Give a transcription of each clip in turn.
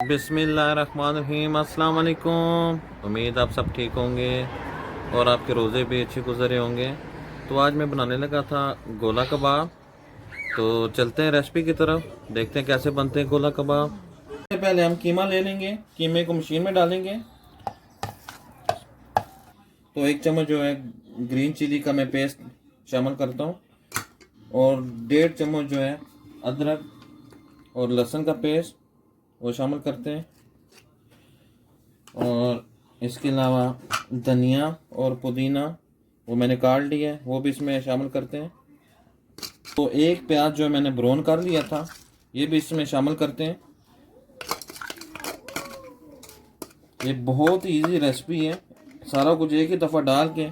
बिस्मिल्लाहिर्रहमानिर्रहीम, अस्सलाम वालेकुम। उम्मीद आप सब ठीक होंगे और आपके रोज़े भी अच्छे गुजरे होंगे। तो आज मैं बनाने लगा था गोला कबाब। तो चलते हैं रेसिपी की तरफ, देखते हैं कैसे बनते हैं गोला कबाब। सबसे पहले हम कीमा ले लेंगे, कीमे को मशीन में डालेंगे। तो 1 चम्मच जो है ग्रीन चिली का मैं पेस्ट शामिल करता हूँ और 1.5 चम्मच जो है अदरक और लहसुन का पेस्ट वो शामिल करते हैं। और इसके अलावा धनिया और पुदीना वो मैंने काट लिया है, वो भी इसमें शामिल करते हैं। तो एक प्याज जो मैंने ब्राउन कर लिया था ये भी इसमें शामिल करते हैं। ये बहुत ही इजी रेसिपी है, सारा कुछ एक ही दफ़ा डाल के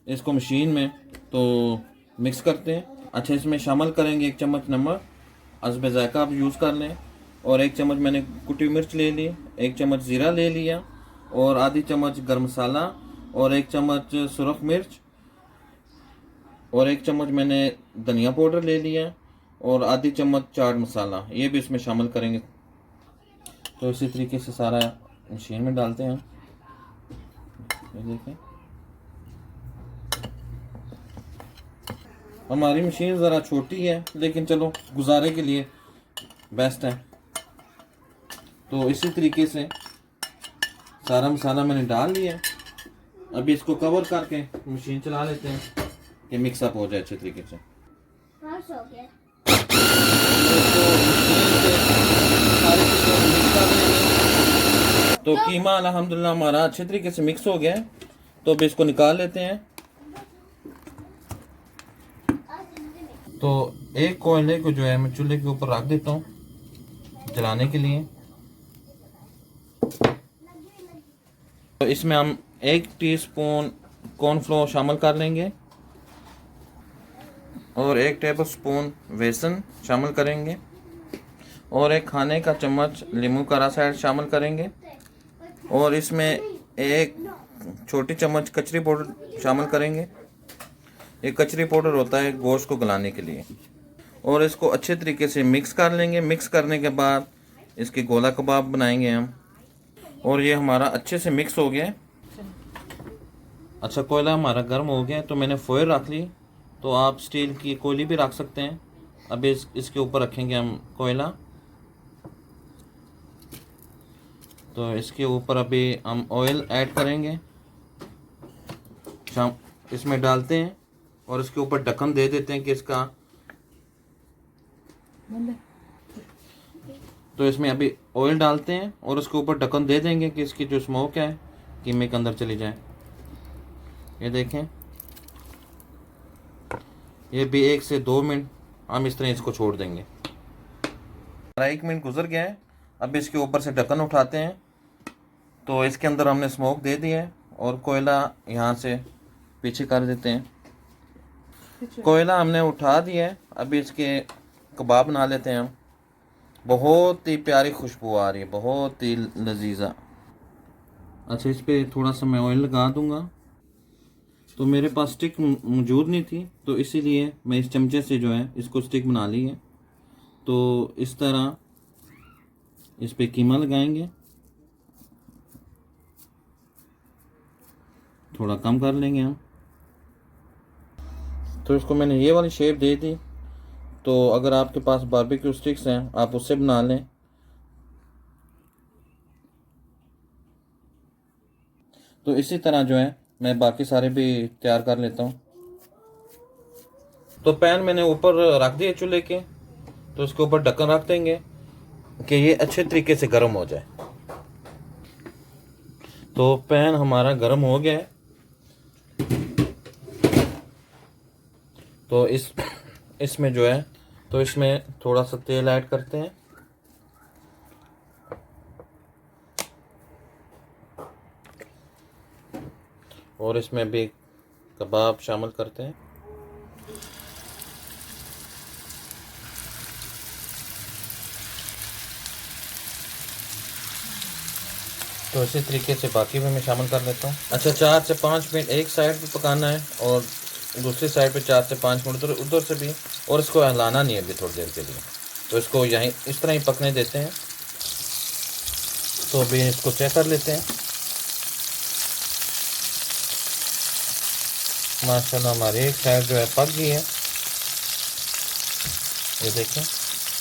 इसको मशीन में तो मिक्स करते हैं। अच्छा, इसमें शामिल करेंगे 1 चम्मच नमक, हस्ब ज़ायक़ा आप यूज़ कर लें। और 1 चम्मच मैंने कुटी मिर्च ले ली, 1 चम्मच ज़ीरा ले लिया और आधी चम्मच गर्म मसाला और 1 चम्मच सुरख मिर्च और 1 चम्मच मैंने धनिया पाउडर ले लिया और आधी चम्मच चाट मसाला, ये भी इसमें शामिल करेंगे। तो इसी तरीके से सारा मशीन में डालते हैं। ये देखें, हमारी मशीन ज़रा छोटी है लेकिन चलो गुजारे के लिए बेस्ट है। तो इसी तरीके से सारा मसाला मैंने डाल लिया। अभी इसको कवर करके मशीन चला लेते हैं कि मिक्सअप हो जाए अच्छे तरीके से। तो कीमा अल्हम्दुलिल्लाह हमारा अच्छे तरीके से मिक्स हो गया है। तो अभी इसको निकाल लेते हैं। तो एक कोयले को जो है मैं चूल्हे के ऊपर रख देता हूँ जलाने के लिए। तो इसमें हम 1 टीस्पून कॉर्नफ्लोर शामिल कर लेंगे और 1 टेबलस्पून बेसन शामिल करेंगे और 1 खाने का चम्मच नींबू का रस ऐड शामिल करेंगे और इसमें 1 छोटी चम्मच कचरी पाउडर शामिल करेंगे। ये कचरी पाउडर होता है गोश्त को गलाने के लिए। और इसको अच्छे तरीके से मिक्स कर लेंगे। मिक्स करने के बाद इसके गोला कबाब बनाएंगे हम। और ये हमारा अच्छे से मिक्स हो गया है। अच्छा, कोयला हमारा गर्म हो गया है तो मैंने फॉयल रख ली। तो आप स्टील की कोयली भी रख सकते हैं। अभी इसके ऊपर रखेंगे हम कोयला। तो इसके ऊपर अभी हम ऑयल ऐड करेंगे, इसमें डालते हैं और इसके ऊपर ढक्कन दे देते हैं कि इसका। तो इसमें अभी ऑयल डालते हैं और उसके ऊपर ढक्कन दे देंगे कि इसकी जो स्मोक है कीमे के अंदर चली जाए। ये देखें, ये भी 1 से 2 मिनट हम इस तरह इसको छोड़ देंगे। 1 मिनट गुजर गया है। अब इसके ऊपर से ढक्कन उठाते हैं। तो इसके अंदर हमने स्मोक दे दिया है और कोयला यहाँ से पीछे कर देते हैं। कोयला हमने उठा दिया है। अभी इसके कबाब बना लेते हैं हम। बहुत ही प्यारी खुशबू आ रही है, बहुत ही लजीजा। अच्छा, इस पे थोड़ा सा मैं ऑयल लगा दूंगा। तो मेरे पास स्टिक मौजूद नहीं थी तो इसीलिए मैं इस चमचे से जो है इसको स्टिक बना ली है। तो इस तरह इस पे कीमा लगाएंगे, थोड़ा कम कर लेंगे हम। तो इसको मैंने ये वाली शेप दे दी। तो अगर आपके पास बारबेक्यू स्टिक्स हैं आप उससे बना लें। तो इसी तरह जो है मैं बाकी सारे भी तैयार कर लेता हूँ। तो पैन मैंने ऊपर रख दिए चूल्हे के। तो उसके ऊपर ढक्कन रख देंगे कि ये अच्छे तरीके से गर्म हो जाए। तो पैन हमारा गर्म हो गया है। तो इसमें जो है तो इसमें थोड़ा सा तेल ऐड करते हैं और इसमें भी कबाब शामिल करते हैं। तो इसी तरीके से बाकी भी मैं शामिल कर लेता हूँ। अच्छा, 4 से 5 मिनट एक साइड पे पकाना है और दूसरी साइड पे 4 से 5 मिनट उधर से भी। और इसको हिलाना नहीं है अभी थोड़ी देर के लिए। तो इसको यहीं इस तरह ही पकने देते हैं। तो अभी इसको चेक कर लेते हैं। माशाल्लाह हमारी एक साइड जो है पक गई है, ये देखें।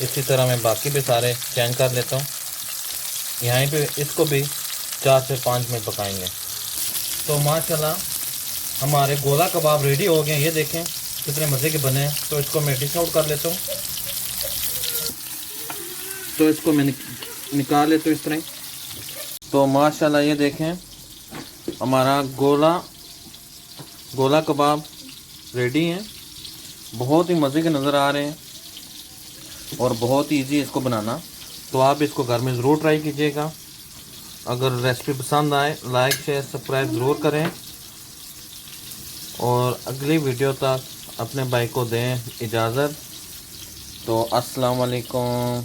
इसी तरह मैं बाकी भी सारे चेंज कर लेता हूँ। यहाँ पे इसको भी 4 से 5 मिनट पकाएंगे। तो माशाल्लाह हमारे गोला कबाब रेडी हो गए हैं, ये देखें कितने मज़े के बने हैं। तो इसको मैं डिश आउट कर लेता हूँ। तो इसको मैं निकाल लेता हूँ इस तरह। तो माशाल्लाह ये देखें हमारा गोला कबाब रेडी हैं। बहुत ही मज़े के नज़र आ रहे हैं और बहुत ही ईजी इसको बनाना। तो आप इसको घर में ज़रूर ट्राई कीजिएगा। अगर रेसिपी पसंद आए लाइक शेयर सब्सक्राइब ज़रूर करें और अगली वीडियो तक अपने भाई को दें इजाज़त। तो अस्सलाम वालेकुम।